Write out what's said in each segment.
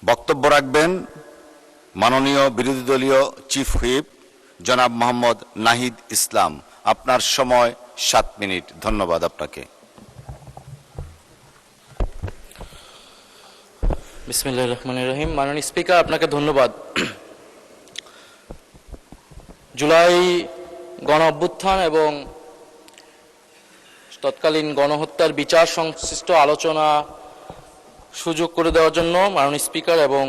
বক্তব্য রাখবেন মাননীয় বিরোধী দলীয় চিফ হুইপ জনাব মোহাম্মদ নাহিদ ইসলাম। আপনার সময় 7 মিনিট। ধন্যবাদ আপনাকে। বিসমিল্লাহির রহমানির রহিম। মাননীয় স্পিকার, আপনাকে ধন্যবাদ। জুলাই গণ অভ্যুত্থান এবং তৎকালীন গণহত্যার বিচার সংশ্লিষ্ট আলোচনা সুযোগ করে দেওয়ার জন্য মাননীয় স্পিকার এবং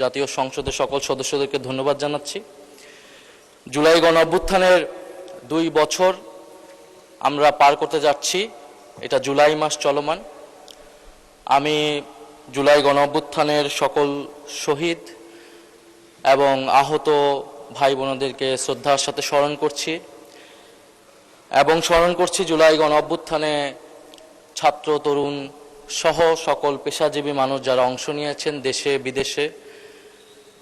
জাতীয় সংসদের সকল সদস্যদেরকে ধন্যবাদ জানাচ্ছি। জুলাই গণ অভ্যুত্থানের 2 বছর আমরা পার করতে যাচ্ছি। এটা জুলাই মাস চলমান। আমি জুলাই গণ অভ্যুত্থানের সকল শহীদ এবং আহত ভাই বোনদেরকে শ্রদ্ধার সাথে স্মরণ করছি এবং স্মরণ করছি জুলাই গণ অভ্যুত্থানে ছাত্র তরুণ সহ সকল পেশাজীবী মানুষ যারা অংশ নিয়েছেন, দেশে বিদেশে,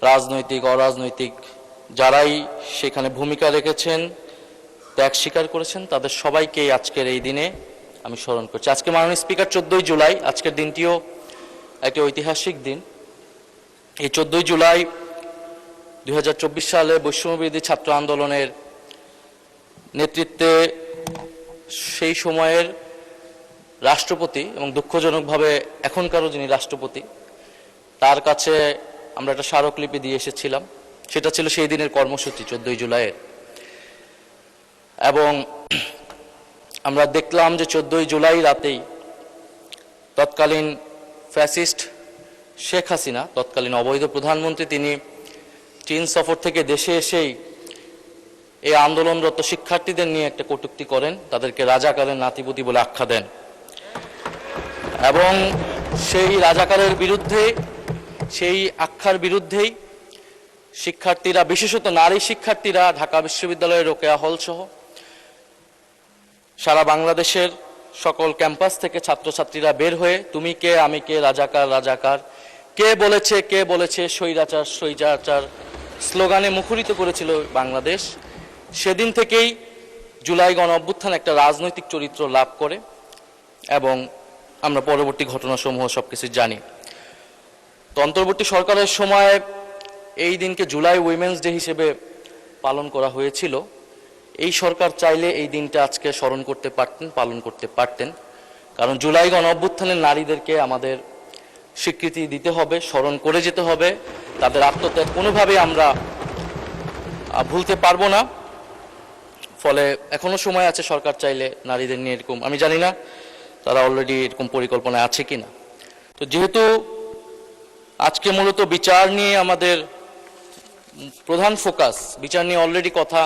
রাজনৈতিক অরাজনৈতিক যারাই সেখানে ভূমিকা রেখেছেন, ত্যাগ স্বীকার করেছেন, তাদের সবাইকেই আজকের এই দিনে আমি স্মরণ করছি। আজকে মাননীয় স্পিকার 14ই জুলাই, আজকের দিনটিও একটি ঐতিহাসিক দিন। এই 14ই জুলাই 2024 সালে বৈষম্যবিরোধী ছাত্র আন্দোলনের নেতৃত্বে সেই সময়ের রাষ্ট্রপতি এবং দুঃখজনকভাবে এখনকারও যিনি রাষ্ট্রপতি, তার কাছে আমরা একটা স্মারকলিপি দিয়ে এসেছিলাম। সেটা ছিল সেই দিনের কর্মসূচি 14ই জুলাইয়ের। এবং আমরা দেখলাম যে 14ই জুলাই রাতেই তৎকালীন ফ্যাসিস্ট শেখ হাসিনা, তৎকালীন অবৈধ প্রধানমন্ত্রী, তিনি চীন সফর থেকে দেশে এসেই এই আন্দোলনরত শিক্ষার্থীদের নিয়ে একটা কটূক্তি করেন, তাদেরকে রাজাকারের নাতিপুতি বলে আখ্যা দেন। এবং সেই রাজাকারের বিরুদ্ধে, সেই আখ্যার বিরুদ্ধেই শিক্ষার্থীরা, বিশেষত নারী শিক্ষার্থীরা ঢাকা বিশ্ববিদ্যালয়ের রোকেয়া হল সহ সারা বাংলাদেশের সকল ক্যাম্পাস থেকে ছাত্রছাত্রীরা বের হয়ে তুমি কে আমি কে, রাজাকার রাজাকার, কে বলেছে স্বৈরাচার স্বৈরাচার স্লোগানে মুখরিত করেছিল বাংলাদেশ। সেদিন থেকেই জুলাই গণ অভ্যুত্থান একটা রাজনৈতিক চরিত্র লাভ করে এবং আমরা পরবর্তী ঘটনাসমূহ সবকিছু জানি। তো অন্তর্বর্তী সরকারের সময় এই দিনকে জুলাই উইমেন্স ডে হিসেবে পালন করা হয়েছিল। এই সরকার চাইলে এই দিনটা আজকে স্মরণ করতে পারতেন, পালন করতে পারতেন। কারণ জুলাই গণ অভ্যুত্থানের নারীদেরকে আমাদের স্বীকৃতি দিতে হবে, স্মরণ করে যেতে হবে। তাদের আত্মত্যাগ কোনোভাবে আমরা ভুলতে পারবো না। ফলে এখনো সময় আছে সরকার চাইলে নারীদের নিয়ে এরকম, আমি জানি না তারা অলরেডি এরকম পরিকল্পনায় আছে কিনা। তো যেহেতু আজকে মূলত বিচার নিয়ে আমাদের প্রধান ফোকাস, বিচার নিয়ে অলরেডি কথা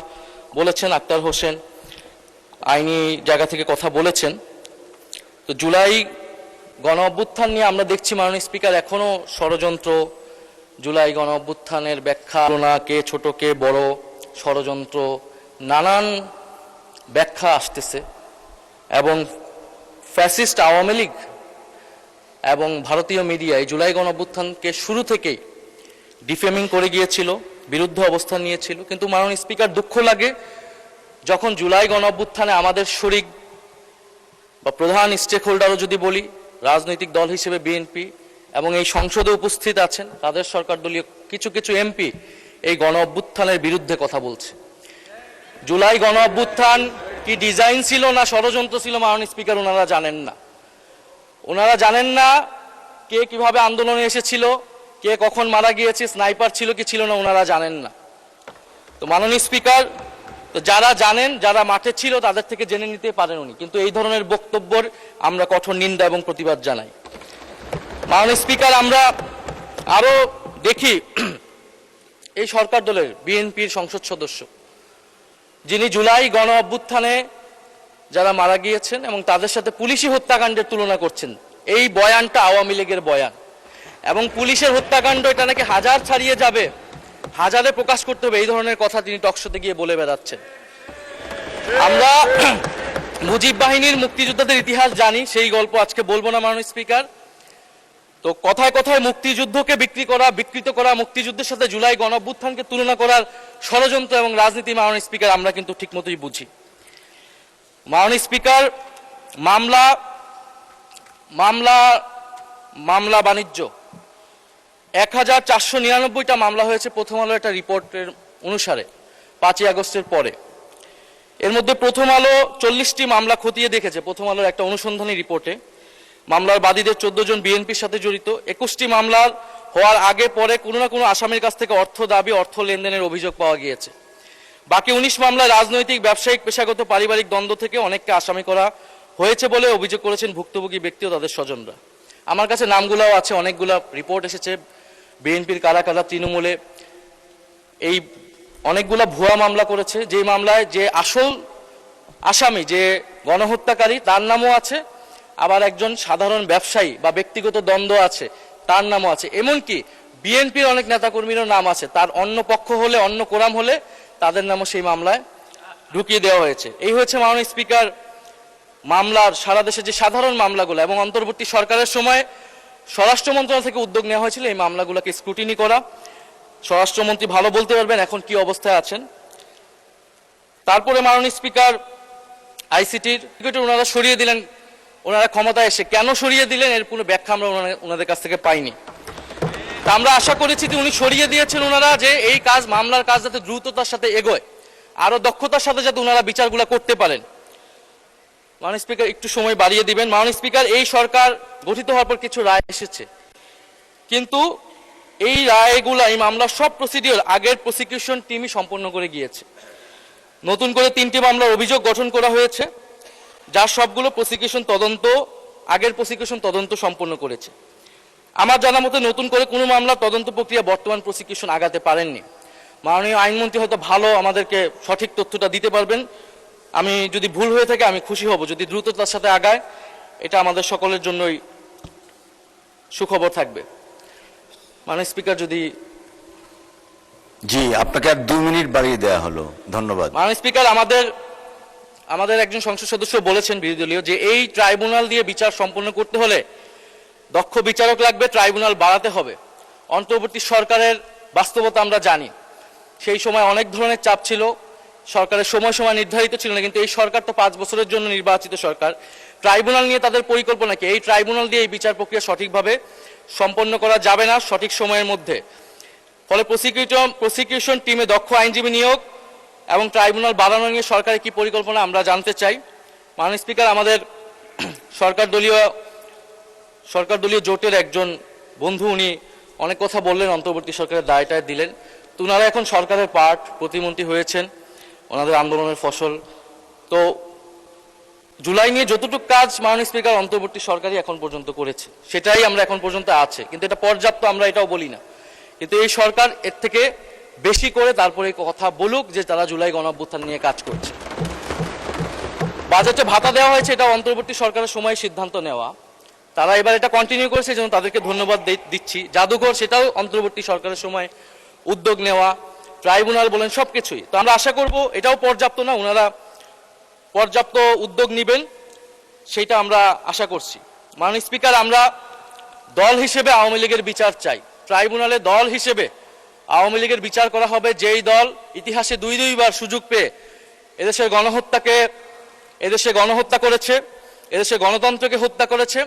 বলেছেন আক্তার হোসেন, আইনি জায়গা থেকে কথা বলেছেন। তো জুলাই গণ অভ্যুত্থান নিয়ে আমরা দেখছি মাননীয় স্পিকার এখনো ষড়যন্ত্র, জুলাই গণ অভ্যুত্থানের ব্যাখ্যা, কে ছোট কে বড়, ষড়যন্ত্র, নানান ব্যাখ্যা আসতেছে। এবং ফ্যাসিস্ট আওয়ামী লীগ এবং ভারতীয় মিডিয়া এই জুলাই গণ অভ্যুত্থানকে শুরু থেকেই ডিফেমিং করে গিয়েছিল, বিরুদ্ধে অবস্থান নিয়েছিল। কিন্তু মাননীয় স্পিকার, দুঃখ লাগে যখন জুলাই গণ অভ্যুত্থানে আমাদের শরিক বা প্রধান স্টেক হোল্ডারও যদি বলি, রাজনৈতিক দল হিসেবে বিএনপি এবং এই সংসদে উপস্থিত আছেন তাদের সরকার দলীয় কিছু কিছু এমপি এই গণ অভ্যুত্থানের বিরুদ্ধে কথা বলছে। জুলাই গণ অভ্যুত্থান কি ডিজাইন ছিল না ষড়যন্ত্র ছিল, মাননীয় স্পিকার ওনারা জানেন না। ওনারা জানেন না কে কিভাবে আন্দোলনে এসেছিল, কে কখন মারা গিয়েছে, স্নাইপার ছিল কি ছিল না, ওনারা জানেন না। তো মাননীয় স্পিকার, তো যারা জানেন, যারা মাঠে ছিল তাদের থেকে জেনে নিতে পারেন উনি। কিন্তু এই ধরনের বক্তব্যের আমরা কঠোর নিন্দা এবং প্রতিবাদ জানাই। মাননীয় স্পিকার, আমরা আরো দেখি এই সরকার দলের বিএনপির সংসদ সদস্য যিনি জুলাই গণ অভ্যুত্থানে যারা মারা গিয়েছেন এবং তাদের সাথে পুলিশি হত্যাকাণ্ডের তুলনা করছেন। এই বয়ানটা আওয়ামী লীগের বয়ান এবং পুলিশের হত্যাকাণ্ড এটা নাকি হাজার ছাড়িয়ে যাবে, হাজারে প্রকাশ করতে হবে, এই ধরনের কথা তিনি টকশোতে গিয়ে বলে বেড়াচ্ছেন। আমরা মুজিব বাহিনীর মুক্তিযোদ্ধাদের ইতিহাস জানি, সেই গল্প আজকে বলবো না মাননীয় স্পিকার। তো কথায় কথায় মুক্তিযুদ্ধকে বিকৃত করা, মুক্তিযুদ্ধের সাথে জুলাই গণ অভ্যুত্থানকে তুলনা করার ষড়যন্ত্র এবং রাজনীতি মাননীয় স্পিকার আমরা কিন্তু ঠিকমতোই বুঝি। মাননীয় স্পিকার, মামলা বাণিজ্য 1499টা মামলা হয়েছে প্রথম আলো একটা রিপোর্টের অনুসারে 5ই আগস্টের পরে। এর মধ্যে প্রথম আলো 40টি মামলা খতিয়ে দেখেছে প্রথম আলোর একটা অনুসন্ধানী রিপোর্টে। মামলার বাদীদের 14 জন বিএনপির সাথে জড়িত। 21টি মামলার হওয়ার আগে পরে কোনো না কোনো আসামির কাছ থেকে অর্থ দাবি, অর্থ লেনদেনের অভিযোগ পাওয়া গিয়েছে। বাকি 19 মামলায় রাজনৈতিক, ব্যবসায়িক, পেশাগত, পারিবারিক দ্বন্দ্ব থেকে অনেককে আসামি করা হয়েছে বলে অভিযোগ করেছেন ভুক্তভোগী ব্যক্তি ও তাদের স্বজনরা। আমার কাছে নামগুলোও আছে, অনেকগুলো রিপোর্ট এসেছে বিএনপির কারা কারা তৃণমূলে এই অনেকগুলা ভুয়া মামলা করেছে, যে মামলায় যে আসল আসামি, যে গণহত্যাকারী, তার নামও আছে, আবার একজন সাধারণ ব্যবসায়ী বা ব্যক্তিগত দ্বন্দ্ব আছে তার নামও আছে। এমনকি বিএনপির অনেক নেতাকর্মীরও নাম আছে, তার অন্য পক্ষ হলে, অন্য কোরাম হলে তাদের নামও সেই মামলায় ঢুকিয়ে দেওয়া হয়েছে। এই হচ্ছে মাননীয় স্পিকার মামলার সারা দেশে যে সাধারণ মামলাগুলো, এবং অন্তর্বর্তী সরকারের সময় স্বরাষ্ট্র মন্ত্রণালয় থেকে উদ্যোগ নেওয়া হয়েছিল এই মামলাগুলোকে স্ক্রুটিনি করা। স্বরাষ্ট্রমন্ত্রী ভালো বলতে পারবেন এখন কি অবস্থায় আছেন। তারপরে মাননীয় স্পিকার আইসিটির ওনারা সরিয়ে দিলেন, ওনারা ক্ষমতায় এসে কেন সরিয়ে দিলেন এর কোনো ব্যাখ্যা আমরা ওনাদের কাছ থেকে পাইনি। তা আমরা আশা করেছি যে উনি সরিয়ে দিয়েছেন ওনারা, যে এই কাজ, মামলার কাজ যাতে দ্রুততার সাথে এগোয়, আরো দক্ষতার সাথে যাতে ওনারা বিচারগুলো করতে পারেন। মাননীয় স্পিকার একটু সময় বাড়িয়ে দিবেন। মাননীয় স্পিকার, এই সরকার গঠিত হওয়ার পর কিছু রায় এসেছে, কিন্তু এই রায়গুলা, এই মামলার সব প্রসিডিওর আগের প্রসিকিউশন টিমই সম্পন্ন করে গিয়েছে। নতুন করে 3টি মামলার অভিযোগ গঠন করা হয়েছে, যার সবগুলো প্রসিকিউশন তদন্ত, আগের প্রসিকিউশন তদন্ত সম্পন্ন করেছে। আমার জানা মতে নতুন করে কোনো মামলার তদন্ত প্রক্রিয়া বর্তমান প্রসিকিউশন আগাতে পারেননি। মাননীয় আইনমন্ত্রী হয়তো ভালো আমাদেরকে সঠিক তথ্যটা দিতে পারবেন। আমি যদি ভুল হয়ে থাকে আমি খুশি হব, যদি দ্রুততার সাথে আগায় এটা আমাদের সকলের জন্যই সুখবর থাকবে। মাননীয় স্পিকার, যদি জি, আপনাকে আর 2 মিনিট বাড়িয়ে দেওয়া হলো, ধন্যবাদ। মাননীয় স্পিকার, আমাদের একজন সংসদ সদস্য বলেছেন বিরোধী দলীয়, যে এই ট্রাইব্যুনাল দিয়ে বিচার সম্পন্ন করতে হলে দক্ষ বিচারক লাগবে, ট্রাইব্যুনাল বাড়াতে হবে। অন্তর্বর্তী সরকারের বাস্তবতা আমরা জানি, সেই সময় অনেক ধরনের চাপ ছিল, সরকারের সময় নির্ধারিত ছিল না, কিন্তু এই সরকার তো 5 বছরের জন্য নির্বাচিত সরকার। ট্রাইব্যুনাল নিয়ে তাদের পরিকল্পনা কি? এই ট্রাইব্যুনাল দিয়ে এই বিচার প্রক্রিয়া সঠিকভাবে সম্পন্ন করা যাবে না সঠিক সময়ের মধ্যে। ফলে প্রসিকিউশন টিমে দক্ষ আইনজীবী নিয়োগ এবং ট্রাইব্যুনাল বাড়ানো নিয়ে সরকারের কি পরিকল্পনা আমরা জানতে চাই। মাননীয় স্পিকার, আমাদের সরকার দলীয় জোটের একজন বন্ধু, উনি অনেক কথা বললেন, অন্তর্বর্তী সরকারের দায়টায় দিলেন। তো ওনারা এখন সরকারের পার্ট, প্রতিমন্ত্রী হয়েছেন, ওনাদের আন্দোলনের ফসল। তো জুলাই নিয়ে যতটুকু কাজ মাননীয় স্পিকার অন্তর্বর্তী সরকারই এখন পর্যন্ত করেছে, সেটাই আমরা এখন পর্যন্ত আছে, কিন্তু এটা পর্যাপ্ত আমরা এটাও বলি না। কিন্তু এই সরকার এর থেকে বেশি করে তারপরে কথা বলুক যে তারা জুলাই গণঅভ্যুত্থান নিয়ে কাজ করছে। বাজেটে ভাতা দেওয়া হয়েছে, এটা অন্তর্বর্তী সরকারের সময় সিদ্ধান্ত নেওয়া, তারা এবার এটা কন্টিনিউ করেছে, যেন তাদেরকে ধন্যবাদ দিচ্ছি। জাদুঘর, সেটাও অন্তর্বর্তী সরকারের সময় উদ্যোগ নেওয়া, ট্রাইব্যুনাল বলেন, সবকিছুই। তো আমরা আশা করব এটাও পর্যাপ্ত না, ওনারা পর্যাপ্ত উদ্যোগ নেবেন, সেটা আমরা আশা করছি। মাননীয় স্পিকার, আমরা দল হিসেবে আওয়ামী লীগের বিচার চাই। ট্রাইব্যুনালে দল হিসেবে আওয়ামী লীগের বিচার করা হবে, যেই দল ইতিহাসে 2বার সুযোগ পেয়ে এদেশে গণহত্যা করেছে, এদেশে গণতন্ত্রকে হত্যা করেছে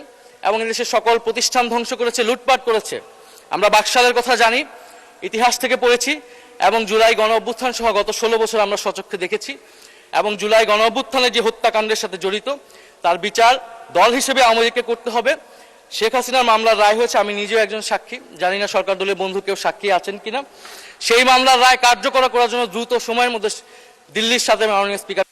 এবং এদেশের সকল প্রতিষ্ঠান ধ্বংস করেছে, লুটপাট করেছে। আমরা বাকশালের কথা জানি, ইতিহাস থেকে পড়েছি, এবং জুলাই গণঅভ্যুত্থান সহ গত 16 বছর আমরা সচক্ষে দেখেছি। এবং জুলাই গণঅভ্যুত্থানের যে হত্যাকাণ্ডের সাথে জড়িত, তার বিচার দল হিসেবে আওয়ামী লীগকে করতে হবে। শেখ হাসিনার মামলার রায় হয়েছে, আমি নিজেও একজন সাক্ষী, জানি না সরকার দলীয় বন্ধু কেউ সাক্ষী আছেন কিনা। সেই মামলার রায় কার্যকর করার জন্য দ্রুত সময়ের মধ্যে দিল্লির সাথে মাননীয় স্পিকার